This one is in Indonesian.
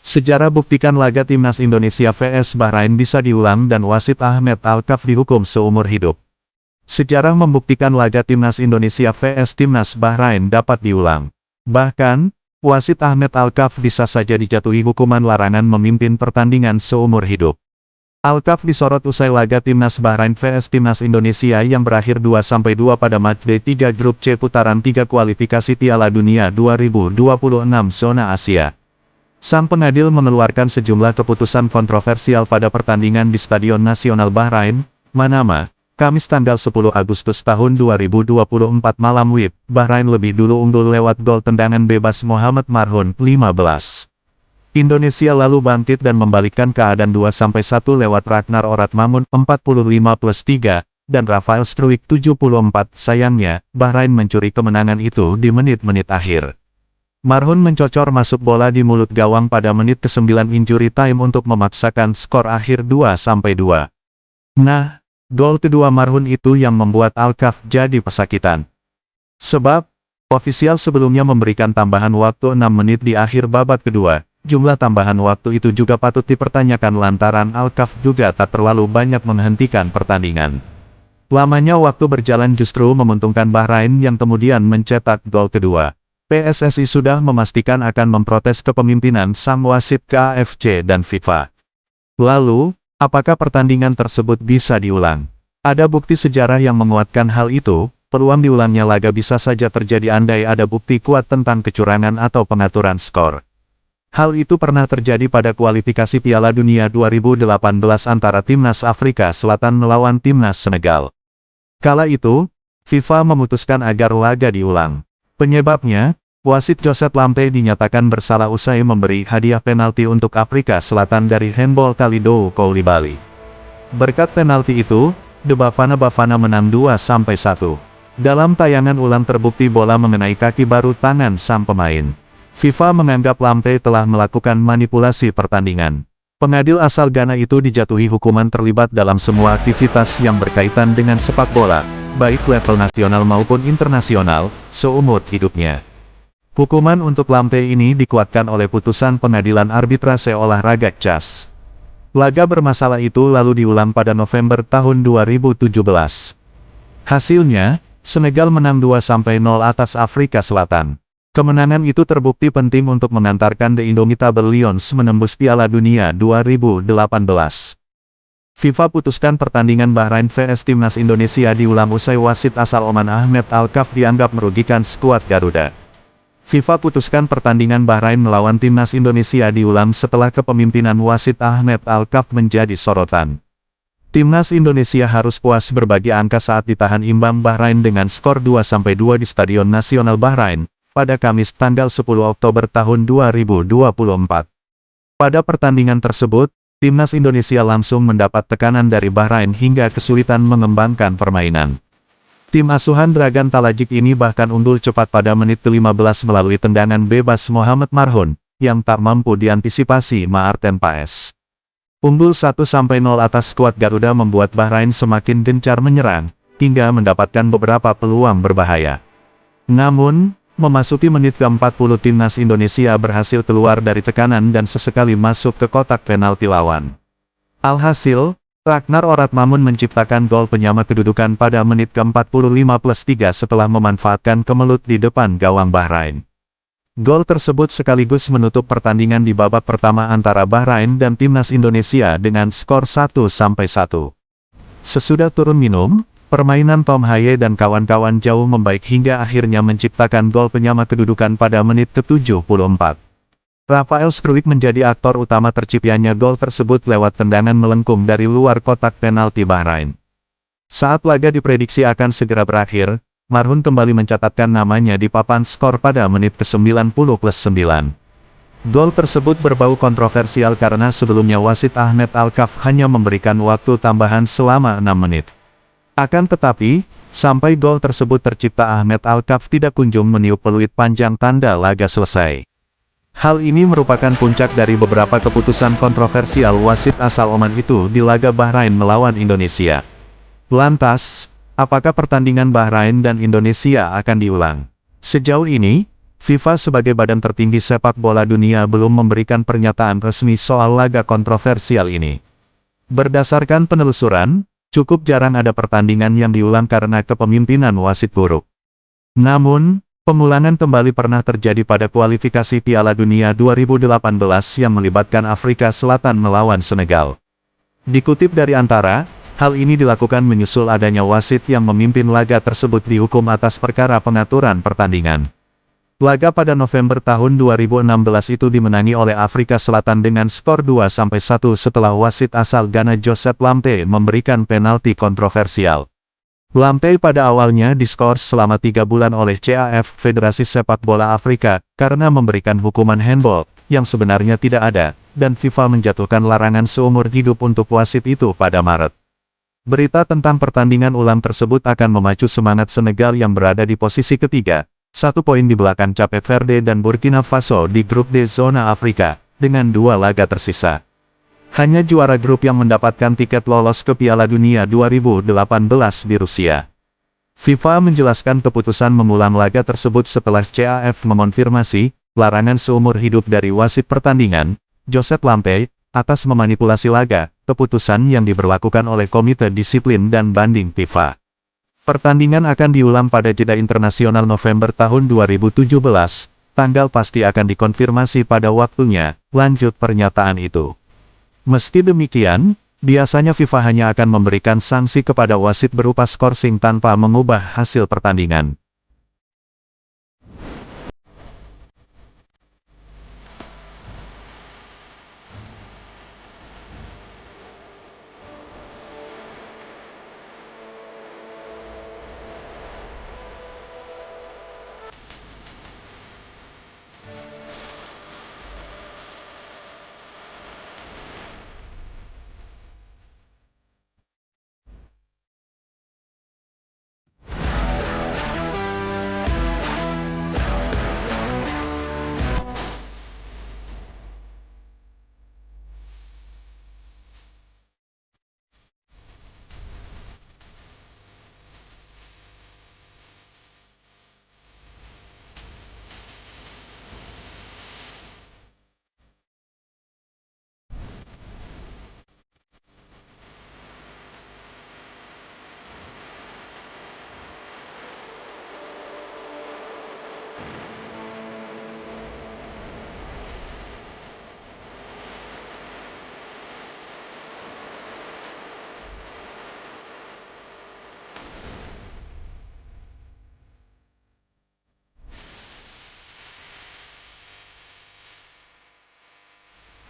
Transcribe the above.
Sejarah buktikan laga Timnas Indonesia vs Bahrain bisa diulang dan wasit Ahmed Alkaf dihukum seumur hidup. Sejarah membuktikan laga Timnas Indonesia vs Timnas Bahrain dapat diulang. Bahkan, wasit Ahmed Alkaf bisa saja dijatuhi hukuman larangan memimpin pertandingan seumur hidup. Alkaf disorot usai laga Timnas Bahrain vs Timnas Indonesia yang berakhir 2-2 pada matchday 3 grup C putaran 3 kualifikasi Piala Dunia 2026 zona Asia. Sang pengadil mengeluarkan sejumlah keputusan kontroversial pada pertandingan di Stadion Nasional Bahrain, Manama, Kamis tanggal 10 Agustus tahun 2024 malam WIB. Bahrain lebih dulu unggul lewat gol tendangan bebas Mohamed Marhoun, 15. Indonesia lalu bangkit dan membalikkan keadaan 2-1 lewat Ragnar Oratmangun, 45+3, dan Rafael Struijk, 74. Sayangnya, Bahrain mencuri kemenangan itu di menit-menit akhir. Marhoun mencocor masuk bola di mulut gawang pada menit ke-9 injury time untuk memaksakan skor akhir 2-2. Nah, gol kedua Marhoun itu yang membuat Alkaf jadi pesakitan. Sebab, ofisial sebelumnya memberikan tambahan waktu 6 menit di akhir babak kedua. Jumlah tambahan waktu itu juga patut dipertanyakan lantaran Alkaf juga tak terlalu banyak menghentikan pertandingan. Lamanya waktu berjalan justru menguntungkan Bahrain yang kemudian mencetak gol kedua. PSSI sudah memastikan akan memprotes kepemimpinan sang wasit KAFC dan FIFA. Lalu, apakah pertandingan tersebut bisa diulang? Ada bukti sejarah yang menguatkan hal itu. Peluang diulangnya laga bisa saja terjadi andai ada bukti kuat tentang kecurangan atau pengaturan skor. Hal itu pernah terjadi pada kualifikasi Piala Dunia 2018 antara Timnas Afrika Selatan melawan Timnas Senegal. Kala itu, FIFA memutuskan agar laga diulang. Penyebabnya, wasit Joseph Lamte dinyatakan bersalah usai memberi hadiah penalti untuk Afrika Selatan dari handball Kalidou Koulibaly. Berkat penalti itu, The Bafana menang 2-1. Dalam tayangan ulang terbukti bola mengenai kaki baru tangan sang pemain. FIFA menganggap Lamte telah melakukan manipulasi pertandingan. Pengadil asal Ghana itu dijatuhi hukuman terlibat dalam semua aktivitas yang berkaitan dengan sepak bola, baik level nasional maupun internasional, seumur hidupnya. Hukuman untuk Lamte ini dikuatkan oleh putusan pengadilan arbitrase olahraga CAS. Laga bermasalah itu lalu diulang pada November tahun 2017. Hasilnya, Senegal menang 2-0 atas Afrika Selatan. Kemenangan itu terbukti penting untuk mengantarkan The Indomitable Lions menembus Piala Dunia 2018. FIFA putuskan pertandingan Bahrain vs Timnas Indonesia diulang usai wasit asal Oman Ahmed Alkaf dianggap merugikan skuad Garuda. FIFA putuskan pertandingan Bahrain melawan Timnas Indonesia diulang setelah kepemimpinan wasit Ahmed Alkaf menjadi sorotan. Timnas Indonesia harus puas berbagi angka saat ditahan imbang Bahrain dengan skor 2-2 di Stadion Nasional Bahrain, pada Kamis tanggal 10 Oktober tahun 2024. Pada pertandingan tersebut, Timnas Indonesia langsung mendapat tekanan dari Bahrain hingga kesulitan mengembangkan permainan. Tim asuhan Dragan Talajik ini bahkan unggul cepat pada menit ke-15 melalui tendangan bebas Mohamed Marhoun, yang tak mampu diantisipasi Maarten Paes. Unggul 1-0 atas skuad Garuda membuat Bahrain semakin gencar menyerang, hingga mendapatkan beberapa peluang berbahaya. Namun, memasuki menit ke-40 Timnas Indonesia berhasil keluar dari tekanan dan sesekali masuk ke kotak penalti lawan. Alhasil, Ragnar Oratmangun menciptakan gol penyama kedudukan pada menit ke-45+3 setelah memanfaatkan kemelut di depan gawang Bahrain. Gol tersebut sekaligus menutup pertandingan di babak pertama antara Bahrain dan Timnas Indonesia dengan skor 1-1. Sesudah turun minum, permainan Tom Haye dan kawan-kawan jauh membaik hingga akhirnya menciptakan gol penyama kedudukan pada menit ke-74. Rafael Struijk menjadi aktor utama terciptanya gol tersebut lewat tendangan melengkung dari luar kotak penalti Bahrain. Saat laga diprediksi akan segera berakhir, Marhoun kembali mencatatkan namanya di papan skor pada menit ke-90+9. Gol tersebut berbau kontroversial karena sebelumnya wasit Ahmed Alkaf hanya memberikan waktu tambahan selama 6 menit. Akan tetapi, sampai gol tersebut tercipta Ahmed Alkaf tidak kunjung meniup peluit panjang tanda laga selesai. Hal ini merupakan puncak dari beberapa keputusan kontroversial wasit asal Oman itu di laga Bahrain melawan Indonesia. Lantas, apakah pertandingan Bahrain dan Indonesia akan diulang? Sejauh ini, FIFA sebagai badan tertinggi sepak bola dunia belum memberikan pernyataan resmi soal laga kontroversial ini. Berdasarkan penelusuran, cukup jarang ada pertandingan yang diulang karena kepemimpinan wasit buruk. Namun, pengulangan kembali pernah terjadi pada kualifikasi Piala Dunia 2018 yang melibatkan Afrika Selatan melawan Senegal. Dikutip dari Antara, hal ini dilakukan menyusul adanya wasit yang memimpin laga tersebut dihukum atas perkara pengaturan pertandingan. Laga pada November tahun 2016 itu dimenangi oleh Afrika Selatan dengan skor 2-1 setelah wasit asal Ghana Joseph Lamptey memberikan penalti kontroversial. Lamptey pada awalnya diskors selama 3 bulan oleh CAF Federasi Sepak Bola Afrika karena memberikan hukuman handball yang sebenarnya tidak ada, dan FIFA menjatuhkan larangan seumur hidup untuk wasit itu pada Maret. Berita tentang pertandingan ulang tersebut akan memacu semangat Senegal yang berada di posisi ketiga, 1 poin di belakang Cape Verde dan Burkina Faso di grup D zona Afrika, dengan 2 laga tersisa. Hanya juara grup yang mendapatkan tiket lolos ke Piala Dunia 2018 di Rusia. FIFA menjelaskan keputusan mengulang laga tersebut setelah CAF mengonfirmasi larangan seumur hidup dari wasit pertandingan, Joseph Lamptey, atas memanipulasi laga, keputusan yang diberlakukan oleh Komite Disiplin dan Banding FIFA. Pertandingan akan diulang pada jeda internasional November tahun 2017, tanggal pasti akan dikonfirmasi pada waktunya, lanjut pernyataan itu. Meski demikian, biasanya FIFA hanya akan memberikan sanksi kepada wasit berupa skorsing tanpa mengubah hasil pertandingan.